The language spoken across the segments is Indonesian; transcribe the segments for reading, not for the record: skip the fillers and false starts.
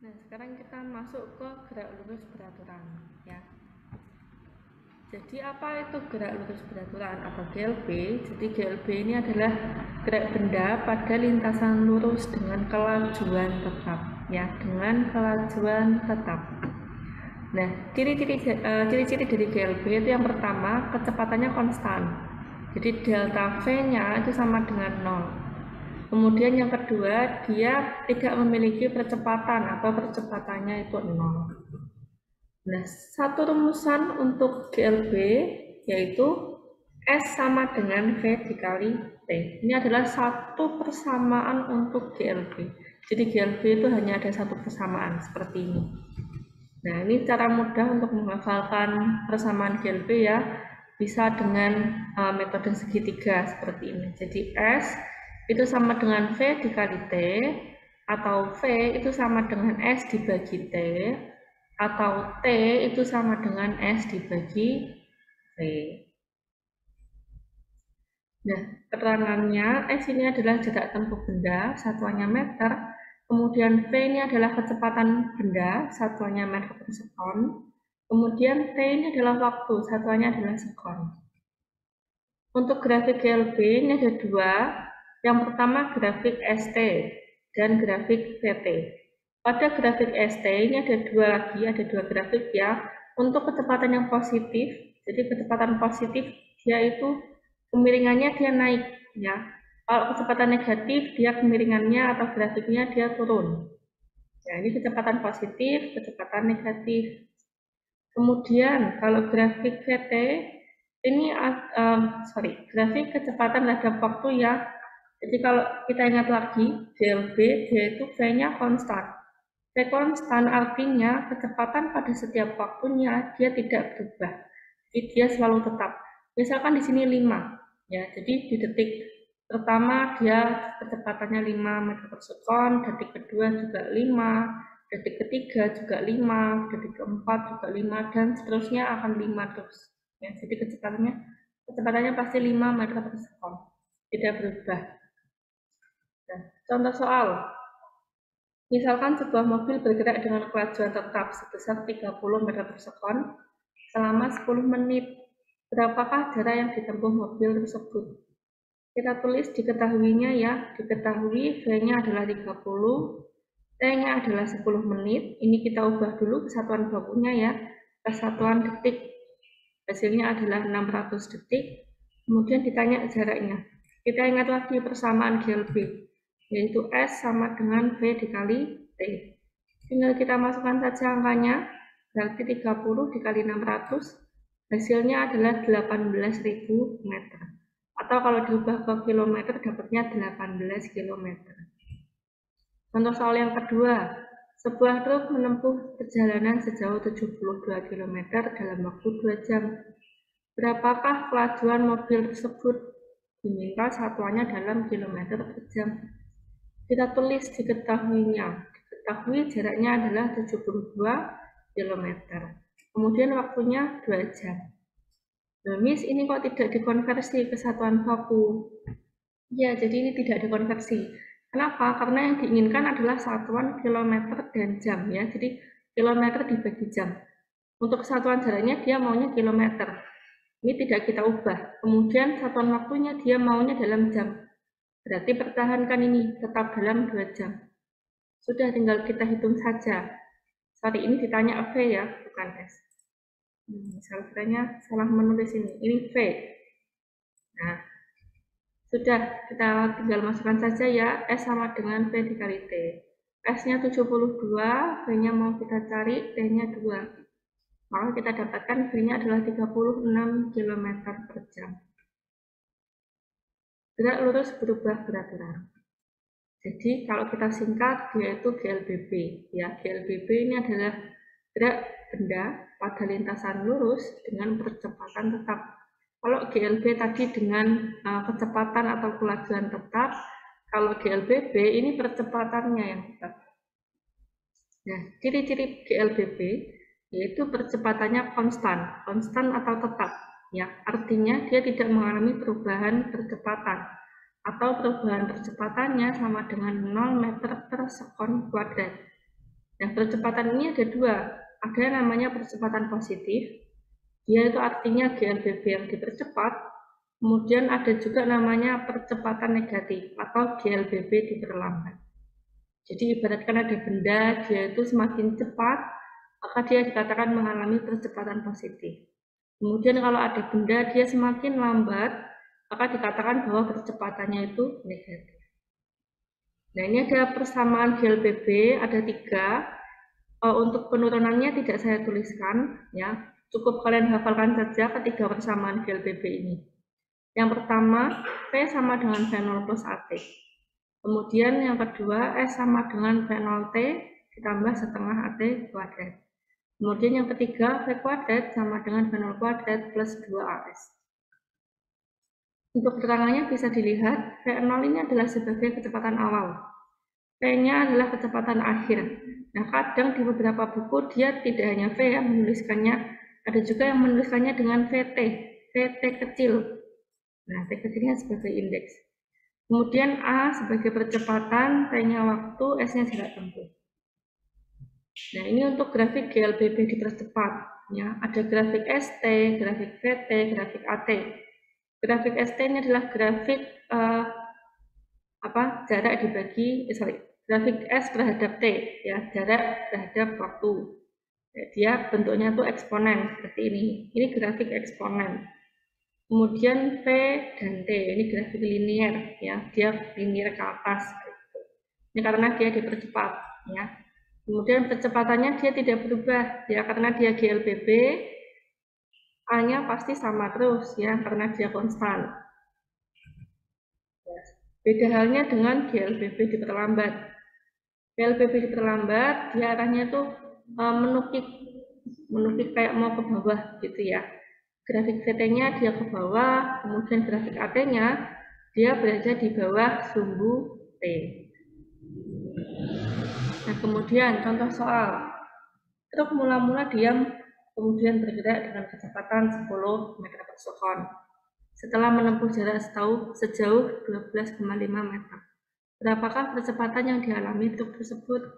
Nah, sekarang kita masuk ke gerak lurus beraturan ya. Jadi apa itu gerak lurus beraturan atau GLB? Jadi GLB ini adalah gerak benda pada lintasan lurus dengan kelajuan tetap ya, dengan kelajuan tetap. Nah, ciri-ciri dari GLB itu yang pertama, kecepatannya konstan. Jadi delta V-nya itu sama dengan 0. Kemudian yang kedua, dia tidak memiliki percepatan atau percepatannya itu 0. Nah, satu rumusan untuk GLB yaitu S sama dengan V dikali T. Ini adalah satu persamaan untuk GLB. Jadi GLB itu hanya ada satu persamaan seperti ini. Nah, ini cara mudah untuk menghafalkan persamaan GLB ya. Bisa dengan metode segitiga seperti ini. Jadi S itu sama dengan V dikali T, atau V itu sama dengan S dibagi T, atau T itu sama dengan S dibagi V. Nah, keterangannya S ini adalah jarak tempuh benda, satuannya meter. Kemudian V ini adalah kecepatan benda, satuannya meter per sekon. Kemudian T ini adalah waktu, satuannya adalah sekon. Untuk grafik GLB ini ada dua. Yang pertama grafik ST dan grafik VT. Pada grafik ST ini ada dua grafik ya. Untuk kecepatan yang positif, jadi kecepatan positif dia itu kemiringannya dia naik ya. Kalau kecepatan negatif dia kemiringannya atau grafiknya dia turun. Ya, ini kecepatan positif, kecepatan negatif. Kemudian kalau grafik VT ini grafik kecepatan terhadap waktu ya. Jadi kalau kita ingat lagi GLB dia itu V-nya konstan. V konstan artinya kecepatan pada setiap waktunya dia tidak berubah. Jadi dia selalu tetap. Misalkan di sini 5 ya. Jadi di detik pertama dia kecepatannya 5 meter per sekon, detik kedua juga 5, detik ketiga juga 5, detik keempat juga 5, dan seterusnya akan 5 terus. Ya, jadi kecepatannya pasti 5 meter per sekon, tidak berubah. Nah, contoh soal. Misalkan sebuah mobil bergerak dengan kelajuan tetap sebesar 30 meter per sekon selama 10 menit. Berapakah jarak yang ditempuh mobil tersebut? Kita tulis diketahuinya ya, diketahui V-nya adalah 30, T-nya adalah 10 menit. Ini kita ubah dulu kesatuan bakunya ya, kesatuan detik. Hasilnya adalah 600 detik. Kemudian ditanya jaraknya. Kita ingat lagi persamaan GLB, yaitu S sama dengan V dikali T. Tinggal kita masukkan saja angkanya, berarti 30 dikali 600, hasilnya adalah 18.000 meter. Atau kalau diubah ke kilometer dapatnya 18 kilometer. Contoh soal yang kedua, sebuah truk menempuh perjalanan sejauh 72 km dalam waktu 2 jam. Berapakah kelajuan mobil tersebut? Diminta satuannya dalam kilometer per jam. Kita tulis diketahuinya. Diketahui jaraknya adalah 72 km. Kemudian waktunya 2 jam. Nah, Miss, ini kok tidak dikonversi ke satuan baku? Ya, jadi ini tidak dikonversi. Kenapa? Karena yang diinginkan adalah satuan kilometer dan jam ya. Jadi kilometer dibagi jam. Untuk satuan jaraknya dia maunya kilometer. Ini tidak kita ubah. Kemudian satuan waktunya dia maunya dalam jam. Berarti pertahankan ini tetap dalam 2 jam. Sudah tinggal kita hitung saja. Sorry, ini ditanya V ya, bukan S. Misalnya salah menulis ini. Ini V. Nah, sudah, kita tinggal masukkan saja ya, S sama dengan V dikali T. S-nya 72, V-nya mau kita cari, T-nya 2. Maka kita dapatkan V-nya adalah 36 km per jam. Gerak lurus berubah beraturan. Jadi kalau kita singkat, dia itu GLBB. Ya, GLBB ini adalah gerak benda pada lintasan lurus dengan percepatan tetap. Kalau GLB tadi dengan kecepatan atau kelajuan tetap, kalau GLBB ini percepatannya yang tetap. Nah, ciri-ciri GLBB yaitu percepatannya konstan atau tetap. Ya, artinya dia tidak mengalami perubahan percepatan atau perubahan percepatannya sama dengan 0 meter per sekon kuadrat. Nah, percepatan ini ada dua. Ada yang namanya percepatan positif, dia itu artinya GLBB yang dipercepat. Kemudian ada juga namanya percepatan negatif atau GLBB diperlambat. Jadi ibaratkan ada benda, dia itu semakin cepat, maka dia dikatakan mengalami percepatan positif. Kemudian kalau ada benda dia semakin lambat, maka dikatakan bahwa percepatannya itu negatif. Nah, ini ada persamaan GLBB, ada 3. Untuk penurunannya tidak saya tuliskan, ya. Cukup kalian hafalkan saja ketiga persamaan GLBB ini. Yang pertama, P sama dengan V0 plus AT. Kemudian yang kedua, S sama dengan V0T ditambah setengah AT kuadrat. Kemudian yang ketiga, V kuadrat sama dengan V0 kuadrat plus 2AS. Untuk keterangannya bisa dilihat, V0 ini adalah sebagai kecepatan awal. P-nya adalah kecepatan akhir. Nah, kadang di beberapa buku dia tidak hanya V yang menuliskannya, ada juga yang menuliskannya dengan VT, VT kecil. Nah, T kecilnya sebagai indeks. Kemudian A sebagai percepatan, T-nya waktu, S-nya jarak tempuh. Nah, ini untuk grafik GLBB dipercepat. Ya, ada grafik ST, grafik VT, grafik AT. Grafik ST ini adalah grafik jarak dibagi, grafik S terhadap T, ya, jarak terhadap waktu. Ya, dia bentuknya tuh eksponen seperti ini. Ini grafik eksponen. Kemudian P dan T, ini grafik linier, ya, dia linier ke atas. Ini karena dia dipercepat, ya. Kemudian percepatannya dia tidak berubah, ya, karena dia GLBB, A-nya pasti sama terus, ya, karena dia konstan. Beda halnya dengan GLBB diperlambat. GLBB diperlambat, dia arahnya tuh menukik kayak mau ke bawah gitu ya. Grafik VT-nya dia ke bawah, kemudian grafik AT-nya dia berada di bawah sumbu T. Nah, kemudian contoh soal. Truk mula-mula diam, kemudian bergerak dengan kecepatan 10 meter per second. Setelah menempuh jarak sejauh 12,5 meter. Berapakah percepatan yang dialami truk tersebut?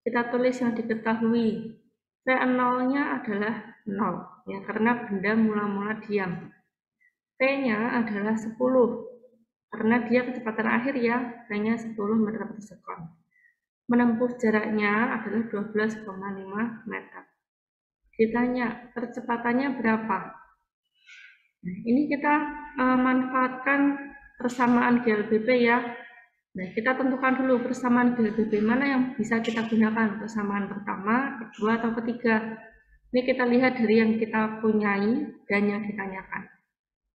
Kita tulis yang diketahui. V0-nya adalah 0, ya, karena benda mula-mula diam. T-nya adalah 10, karena dia kecepatan akhir, ya, V-nya 10 meter per second. Menempuh jaraknya adalah 12,5 meter. Ditanya, percepatannya berapa? Nah, ini kita manfaatkan persamaan GLBB, ya. Nah, kita tentukan dulu persamaan GLBB mana yang bisa kita gunakan, persamaan pertama, kedua, atau ketiga. Ini kita lihat dari yang kita punyai dan yang ditanyakan.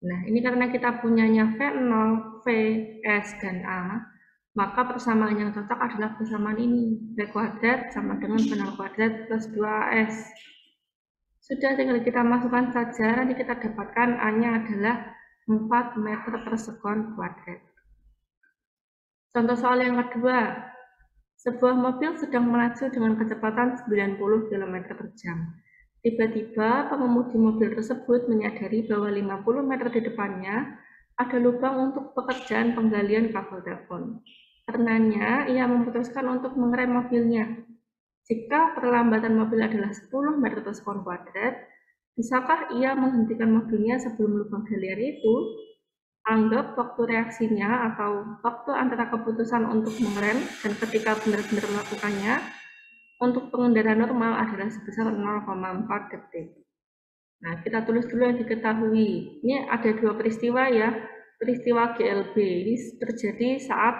Nah, ini karena kita punyanya V0, V, S, dan A, maka persamaan yang cocok adalah persamaan ini. V kuadrat sama dengan V0 kuadrat plus 2AS. Sudah, tinggal kita masukkan saja, nanti kita dapatkan A-nya adalah 4 meter per sekon kuadrat. Contoh soal yang kedua, sebuah mobil sedang melaju dengan kecepatan 90 km per jam. Tiba-tiba pengemudi mobil tersebut menyadari bahwa 50 meter di depannya ada lubang untuk pekerjaan penggalian kabel telepon. Karenanya, ia memutuskan untuk mengerem mobilnya. Jika perlambatan mobil adalah 10 meter per sekon kuadrat, bisakah ia menghentikan mobilnya sebelum lubang galian itu? Anggap waktu reaksinya atau waktu antara keputusan untuk mengerem dan ketika benar-benar melakukannya untuk pengendara normal adalah sebesar 0,4 detik. Nah, kita tulis dulu yang diketahui. Ini ada dua peristiwa, ya. Peristiwa GLB ini terjadi saat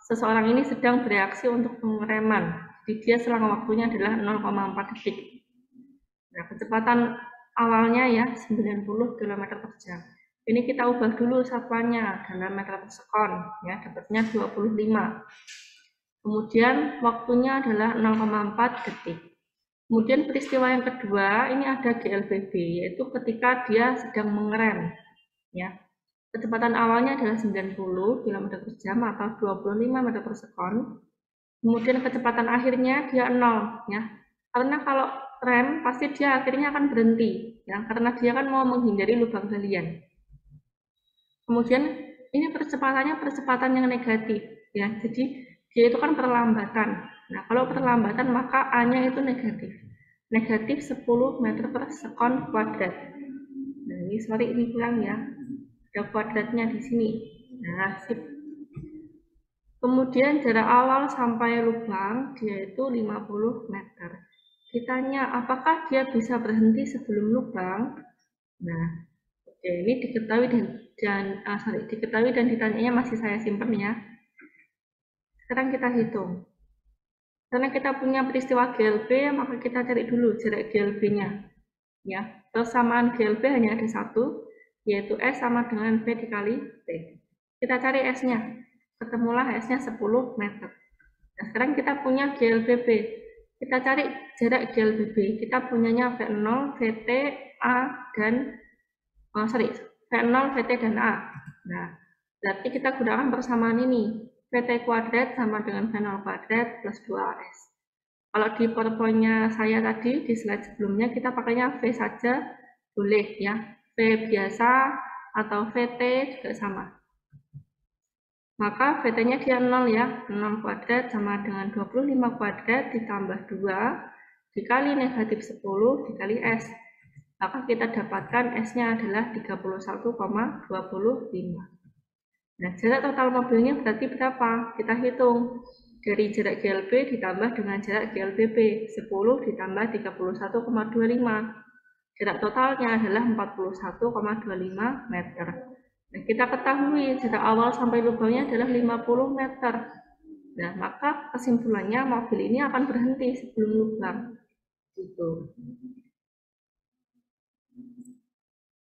seseorang ini sedang bereaksi untuk pengereman. Jadi dia selang waktunya adalah 0,4 detik. Nah, kecepatan awalnya, ya, 90 km per jam. Ini kita ubah dulu satuannya dalam meter per sekon, ya, dapatnya 25. Kemudian waktunya adalah 0,4 detik. Kemudian peristiwa yang kedua, ini ada GLBB, yaitu ketika dia sedang mengerem, ya. Kecepatan awalnya adalah 90 km per jam atau 25 meter per sekon. Kemudian kecepatan akhirnya dia 0, ya. Karena kalau rem pasti dia akhirnya akan berhenti, ya, karena dia kan mau menghindari lubang galian. Kemudian ini percepatannya percepatan yang negatif, ya. Jadi dia itu kan perlambatan. Nah, kalau keterlambatan maka A-nya itu negatif. Negatif 10 meter per sekon kuadrat. Nah, ini kurang ya. Ada kuadratnya di sini. Nah, sip. Kemudian jarak awal sampai lubang dia itu 50 meter. Ditanya apakah dia bisa berhenti sebelum lubang? Nah, oke, ini diketahui diketahui dan ditanyanya masih saya simpan ya. Sekarang kita hitung. Karena kita punya peristiwa GLB, maka kita cari dulu jarak GLB-nya. Ya, persamaan GLB hanya ada satu, yaitu S sama dengan V dikali T. Kita cari S-nya. Ketemulah S-nya 10 meter. Nah, sekarang kita punya GLBB. Kita cari jarak GLBB. Kita punyanya V0, VT, A, dan V0, VT, dan A. Nah, berarti kita gunakan persamaan ini. VT kuadrat sama dengan V0 kuadrat plus 2S. Kalau di PowerPoint-nya saya tadi, di slide sebelumnya, kita pakainya V saja, boleh ya. V biasa atau VT juga sama. Maka VT-nya dia 0 ya, 6 kuadrat sama dengan 25 kuadrat ditambah 2 dikali negatif 10 dikali S. Maka kita dapatkan S-nya adalah 31,25. Nah, jarak total mobilnya berarti berapa? Kita hitung. Dari jarak GLB ditambah dengan jarak GLBB, 10 ditambah 31,25. Jarak totalnya adalah 41,25 meter. Nah, kita ketahui jarak awal sampai lubangnya adalah 50 meter. Nah, maka kesimpulannya mobil ini akan berhenti sebelum lubang. Gitu.